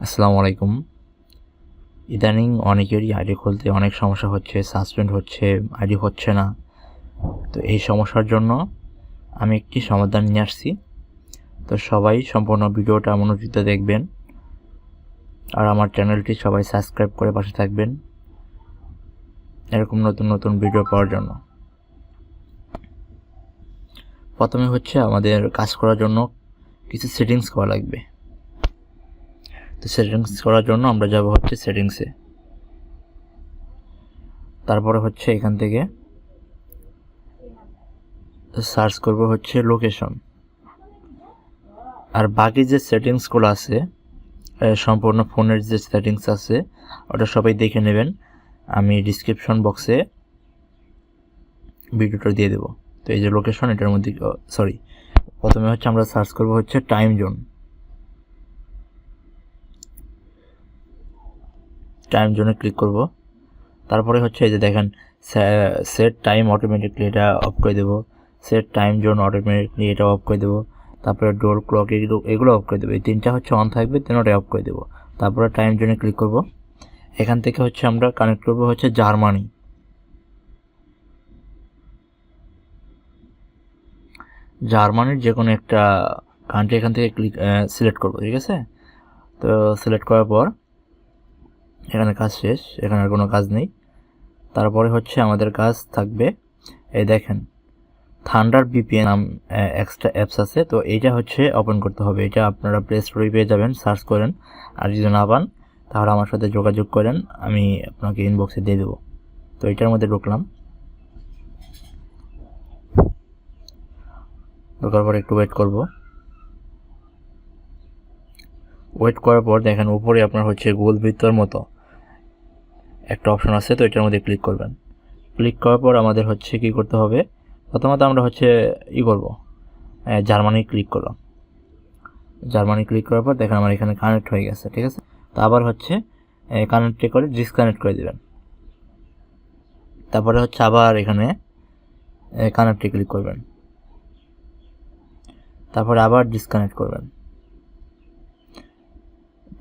আসসালামু আলাইকুম। ইদানিং অনেকেরই আইডি খুলতে অনেক সমস্যা হচ্ছে, সাসপেন্ড হচ্ছে, আইডি হচ্ছে না। তো এই সমস্যার জন্য আমি একটি সমাধান নিয়ে আসছি। তো সবাই সম্পূর্ণ ভিডিওটা মনোযোগ দিয়ে দেখবেন, আর আমার চ্যানেলটি সবাই সাবস্ক্রাইব করে পাশে থাকবেন এরকম নতুন নতুন ভিডিও পাওয়ার জন্য। প্রথমে হচ্ছে আমাদের কাজ করার জন্য কিছু সেটিংস করা লাগবে। তো সেটিংস করার জন্য আমরা যাব হচ্ছে সেটিংসে, তারপরে হচ্ছে এখান থেকে সার্চ করব হচ্ছে লোকেশন। আর বাকি যে সেটিংসগুলো আছে, সম্পূর্ণ ফোনের যে সেটিংস আছে ওটা সবাই দেখে নেবেন। আমি ডিসক্রিপশন বক্সে ভিডিওটা দিয়ে দেবো। তো এই যে লোকেশন, এটার মধ্যে প্রথমে হচ্ছে আমরা সার্চ করব হচ্ছে টাইম জোন। টাইম জোনে ক্লিক করব। তারপরে হচ্ছে এই যে দেখেন সেট টাইম অটোমেটিকলি, এটা অফ করে দেবো। সেট টাইম জোন অটোমেটিকলি, এটা অফ করে দেবো। তারপরে ডোর ক্লক এগুলো অফ করে দেবো। এই তিনটা হচ্ছে অন থাকবে, তিনটাই অফ করে দেবো। তারপরে টাইম জোনে ক্লিক করব। এখান থেকে হচ্ছে আমরা কানেক্ট করব হচ্ছে জার্মানি। জার্মানির যে কোনো একটা কান্ট্রি এখান থেকে সিলেক্ট করব, ঠিক আছে? তো সিলেক্ট করার পর এখানে কাজ শেষ, এখানে আর কোনো কাজ নেই। তারপরে হচ্ছে আমাদের কাজ থাকবে, এই দেখেন থান্ডার ভিপিএন নাম এক্সট্রা অ্যাপস আছে। তো এইটা হচ্ছে ওপেন করতে হবে। এটা আপনারা প্লে স্টোরে পেয়ে যাবেন, সার্চ করেন। আর যদি না পান তাহলে আমার সাথে যোগাযোগ করেন, আমি আপনাকে ইনবক্সে দিয়ে দেবো। তো এটার মধ্যে ঢুকলাম। ঢোকার পর একটু ওয়েট করব। ওয়েট করার পর দেখেন উপরে আপনার হচ্ছে গোল বৃত্তর মতো একটা অপশন আছে। তো এটার মধ্যে ক্লিক করবেন। ক্লিক করার পর আমাদের হচ্ছে কি করতে হবে, প্রথমত আমরা হচ্ছে করব, জার্মানি ক্লিক করলাম। জার্মানি ক্লিক করার পর দেখেন আমার এখানে কানেক্ট হয়ে গেছে, ঠিক আছে? তো আবার হচ্ছে কানেক্ট করে ডিসকানেক্ট করে দেবেন। তারপরে হচ্ছে আবার এখানে কানেক্টে ক্লিক করবেন। তারপরে আবার ডিসকানেক্ট করবেন।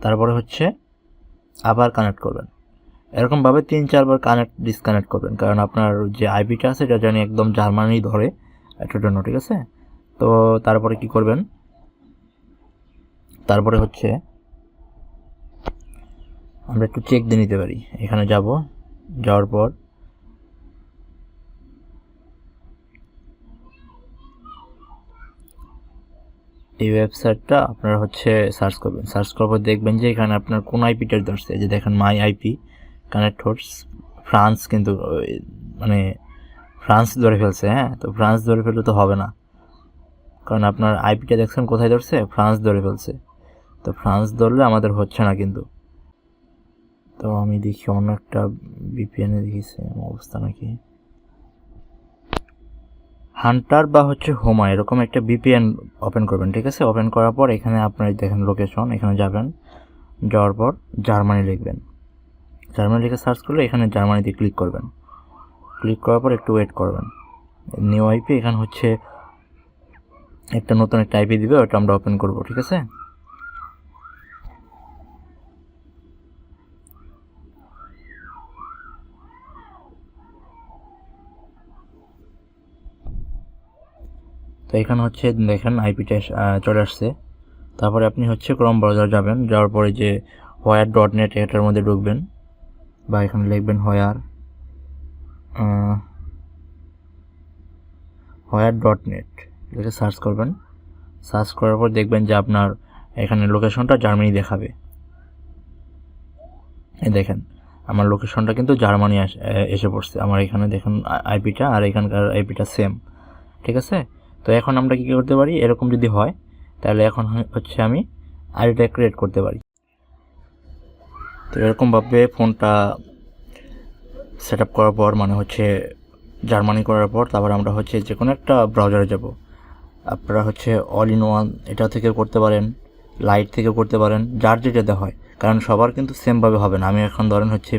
তারপরে হচ্ছে আবার কানেক্ট করবেন। এরকমভাবে 3-4 বার কানেক্ট ডিসকানেক্ট করবেন, কারণ আপনার যে আইপিটা আছে এটা জানি একদম জার্মানি ধরে এটার জন্য, ঠিক আছে? তো তারপরে কি করবেন, তারপরে হচ্ছে আমরা একটু চেক দিয়ে নিতে পারি। এখানে যাওয়ার পর এই ওয়েবসাইটটা আপনারা হচ্ছে সার্চ করবেন। সার্চ করার পর দেখবেন যে এখানে আপনার কোন আইপিটা ধরছে। যে দেখেন মাই আইপি কানেক্ট হচ্ছে ফ্রান্স, কিন্তু মানে ফ্রান্স ধরে ফেলছে। হ্যাঁ, তো ফ্রান্স ধরে ফেললে তো হবে না, কারণ আপনার আইপিটা দেখছেন কোথায় ধরছে, ফ্রান্স ধরে ফেলছে। তো ফ্রান্স ধরলে আমাদের হচ্ছে না কিন্তু। তো আমি দেখি অন্য একটা ভিপিএনে দেখিছে অবস্থা নাকি, হান্টার বা হচ্ছে হোমা এরকম একটা ভিপিএন ওপেন করবেন, ঠিক আছে? ওপেন করার পর এখানে আপনার দেখেন লোকেশন, এখানে যাবেন। যাওয়ার পর জার্মানি লিখবেন। জার্মানি লিখে সার্চ করলে এখানে জার্মানিতে ক্লিক করবেন। ক্লিক করার পর একটু ওয়েট করবেন। নিউ আইপি এখানে হচ্ছে একটা নতুন একটা আইপি দিবে, ওটা আমরা ওপেন করব, ঠিক আছে? তো এখানে হচ্ছে দেখেন আইপিটা চলে আসছে। তারপরে আপনি হচ্ছে ক্রোম ব্রাউজার যাবেন। যাওয়ার পরে যে হোয়ার.নেট এটার মধ্যে ঢুকবেন, বা এখানে লিখবেন হোয়ার.নেট লিখে সার্চ করবেন। সার্চ করার পর দেখবেন যে আপনার এখানে লোকেশনটা জার্মানি দেখাবে। এই দেখেন আমার লোকেশনটা কিন্তু জার্মানি এসে পড়ছে। আমার এখানে দেখেন আইপিটা আর এখানকার আইপিটা সেম, ঠিক আছে? তো এখন আমরা কী করতে পারি, এরকম যদি হয় তাহলে এখন হচ্ছে আমি আইডিটা ক্রিয়েট করতে পারি। তো এরকমভাবে ফোনটা সেট আপ করার পর, মানে হচ্ছে জার্মানি করার পর, তারপর আমরা হচ্ছে যে কোনো একটা ব্রাউজারে যাব। আপনারা হচ্ছে অল ইন ওয়ান এটা থেকে করতে পারেন, লাইট থেকে করতে পারেন, যার যেটাতে হয়, কারণ সবার কিন্তু সেমভাবে হবে না। আমি এখন ধরেন হচ্ছে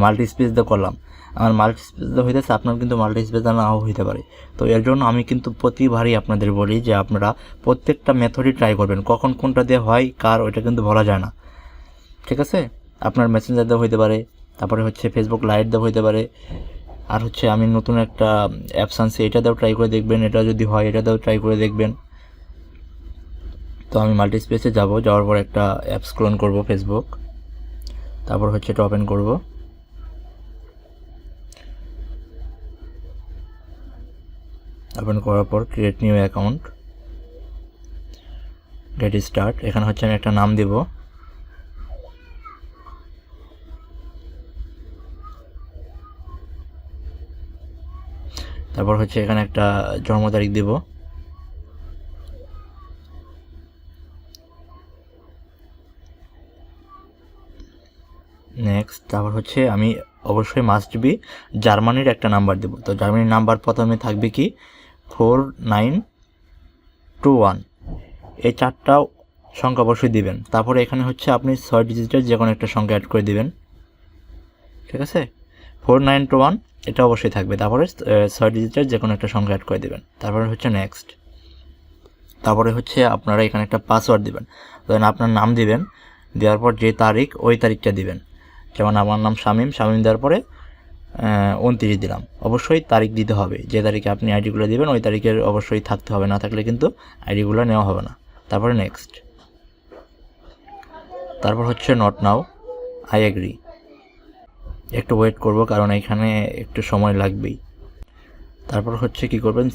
মাল্টি স্পেস দিয়ে করলাম, আমার মাল্টি স্পেস দিয়ে হইতেছে, আপনার কিন্তু মাল্টি স্পেস দিয়ে নাও হইতে পারে। তো এর জন্য আমি কিন্তু প্রতিবারই আপনাদের বলি যে আপনারা প্রত্যেকটা মেথডই ট্রাই করবেন। কখন কোনটা দিয়ে হয় কার, ওইটা কিন্তু বলা যায় না। ঠিক আছে, আপনার মেসেঞ্জার দেওয়া হইতে পারে, তারপরে হচ্ছে ফেসবুক লাইট দেওয়া হইতে পারে, আর হচ্ছে আমি নতুন একটা অ্যাপস আনছি, এটা দিয়েও ট্রাই করে দেখবেন, এটা যদি হয় এটা দিয়েও ট্রাই করে দেখবেন। তো আমি মাল্টি স্পেসে যাওয়ার পর একটা অ্যাপস ক্লোন করব ফেসবুক, তারপর হচ্ছে এটা ওপেন করব। ওপেন করার পর create new account, get start. এখানে হচ্ছে আমি একটা নাম দেব, তারপর হচ্ছে এখানে একটা জন্ম তারিখ দেব, নেক্সট। তারপর হচ্ছে আমি অবশ্যই মাস্ট বি জার্মানির একটা নাম্বার দেব। তো জার্মানির নাম্বার প্রথমে থাকবে কি 4921, এই 4টা সংখ্যা অবশ্যই দিবেন। তারপরে এখানে হচ্ছে আপনি 6 ডিজিটের যে কোনো একটা সংখ্যা অ্যাড করে দিবেন, ঠিক আছে। 4921 এটা অবশ্যই থাকবে, তারপরে 6 ডিজিটের যে কোনো একটা সংখ্যা অ্যাড করে দিবেন, তারপরে হচ্ছে নেক্সট। তারপরে হচ্ছে আপনারা এখানে একটা পাসওয়ার্ড দিবেন, ধরেন আপনার নাম দিবেন, দেওয়ার পর যে তারিখ ওই তারিখটা দিবেন। যেমন আমার নাম শামীম, শামীম দেওয়ার পরে 29 দিলাম। অবশ্যই তারিখ দিতে হবে, যে তারিখে আপনি আইডিগুলো দিবেন ওই তারিখের অবশ্যই থাকতে হবে, না থাকলে কিন্তু আইডিগুলো নেওয়া হবে না। তারপরে নেক্সট, তারপর হচ্ছে নট নাও, আই এগ্রি। একটু ওয়েট করব কারণ এখানে একটু সময় লাগবেই। তারপর হচ্ছে কি করবেন,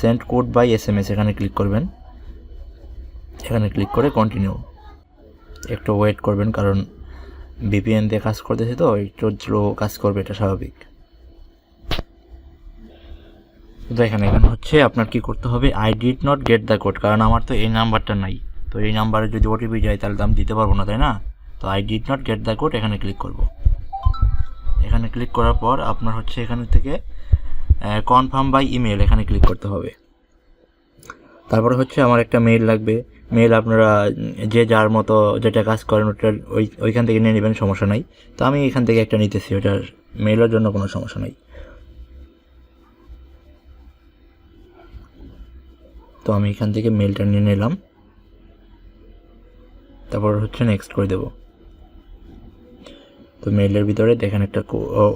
সেন্ড কোড বাই SMS, এখানে ক্লিক করবেন, এখানে ক্লিক করে কন্টিনিউ। একটু ওয়েট করবেন কারণ VPN দিয়ে কাজ করতেছে তো একটু স্লো কাজ করবে, এটা স্বাভাবিক। এখানে হচ্ছে আপনার কি করতে হবে, I did not get the code, কারণ আমার তো এই নাম্বারটা নাই। তো এই নাম্বারে যদি OTP যায় তাহলে তো আমি দিতে পারবো না, তাই না? তো I did not get the code, এখানে ক্লিক করব। এখানে ক্লিক করার পর আপনার হচ্ছে এখানে থেকে কনফার্ম বাই ইমেল, এখানে ক্লিক করতে হবে। তারপরে হচ্ছে আমার একটা মেইল লাগবে, মেইল আপনারা যে যার মতো যেটা কাজ করেন ওটা ওইখান থেকে নিয়ে নেবেন, সমস্যা নাই। তো আমি এখান থেকে একটা নিতেছি, ওটার মেইলের জন্য কোনো সমস্যা নাই। তো আমি এখান থেকে মেইলটা নিয়ে নিলাম, তারপর হচ্ছে নেক্সট করে দেব। তো মেইলের ভিতরে দেখেন একটা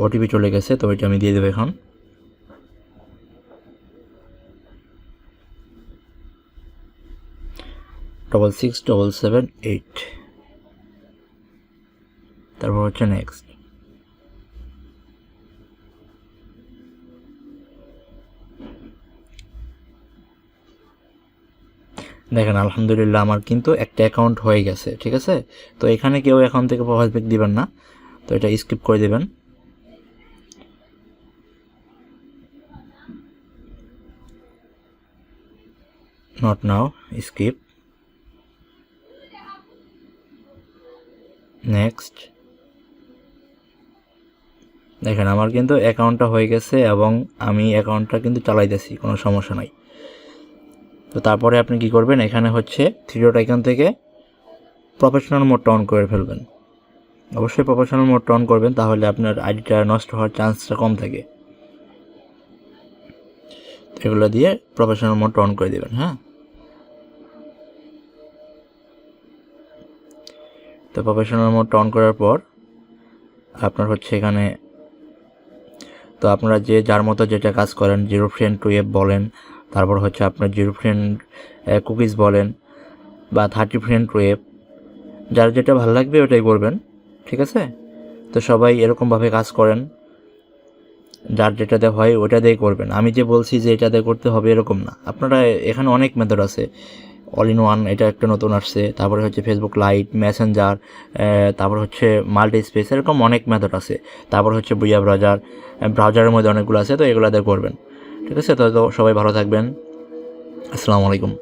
OTP চলে গেছে, তো ওইটা আমি দিয়ে দেবো এখন। ডবল 6778, তারপর হচ্ছে নেক্সট। দেখেন আলহামদুলিল্লাহ আমার কিন্তু একটা অ্যাকাউন্ট হয়ে গেছে, ঠিক আছে। তো এখানে কেউ অ্যাকাউন্ট থেকে প্রোফাইল পিক দিবেন না, তো এটা স্কিপ করে দিবেন। Not now, skip, next. দেখেন আমার কিন্তু অ্যাকাউন্টটা হয়ে গেছে এবং আমি অ্যাকাউন্টটা কিন্তু চালাইতেছি, কোনো সমস্যা নাই। তো তারপরে আপনি কি করবেন, এখানে হচ্ছে থ্রি ডট আইকন থেকে প্রফেশনাল মোডটা অন করে ফেলবেন। অবশ্যই প্রফেশনাল মোডটা অন করবেন, তাহলে আপনার আইডিটা নষ্ট হওয়ার চান্সটা কম থাকে। এগুলো দিয়ে প্রফেশনাল মোডটা অন করে দেবেন। হ্যাঁ, তো প্রফেশনাল মোডটা অন করার পর আপনার হচ্ছে এখানে, তো আপনারা যে যার মতো যেটা কাজ করেন, 0 ফ্রেন্ড টু অ্যাপ বলেন, তারপর হচ্ছে আপনার 0 ফ্রেন্ড কুকিজ বলেন, বা 30 ফ্রেন্ড টু অ্যাপ, যার যেটা ভালো লাগবে ওটাই করবেন, ঠিক আছে। তো সবাই এরকমভাবে কাজ করেন, যার যেটাতে হয় ওটা দিয়ে করবেন। আমি যে বলছি যে এটাতে করতে হবে এরকম না, আপনারা এখানে অনেক মেথড আছে, অল ইন ওয়ান এটা একটা নতুন আসছে, তারপরে হচ্ছে ফেসবুক লাইট, মেসেঞ্জার, তারপর হচ্ছে মাল্টি স্পেস, এরকম অনেক মেথড আছে। তারপর হচ্ছে বুয়া ব্রাউজারের মধ্যে অনেকগুলো আছে, তো এগুলো দিয়ে করবেন, ঠিক আছে। তো সবাই ভালো থাকবেন, আসসালামু আলাইকুম।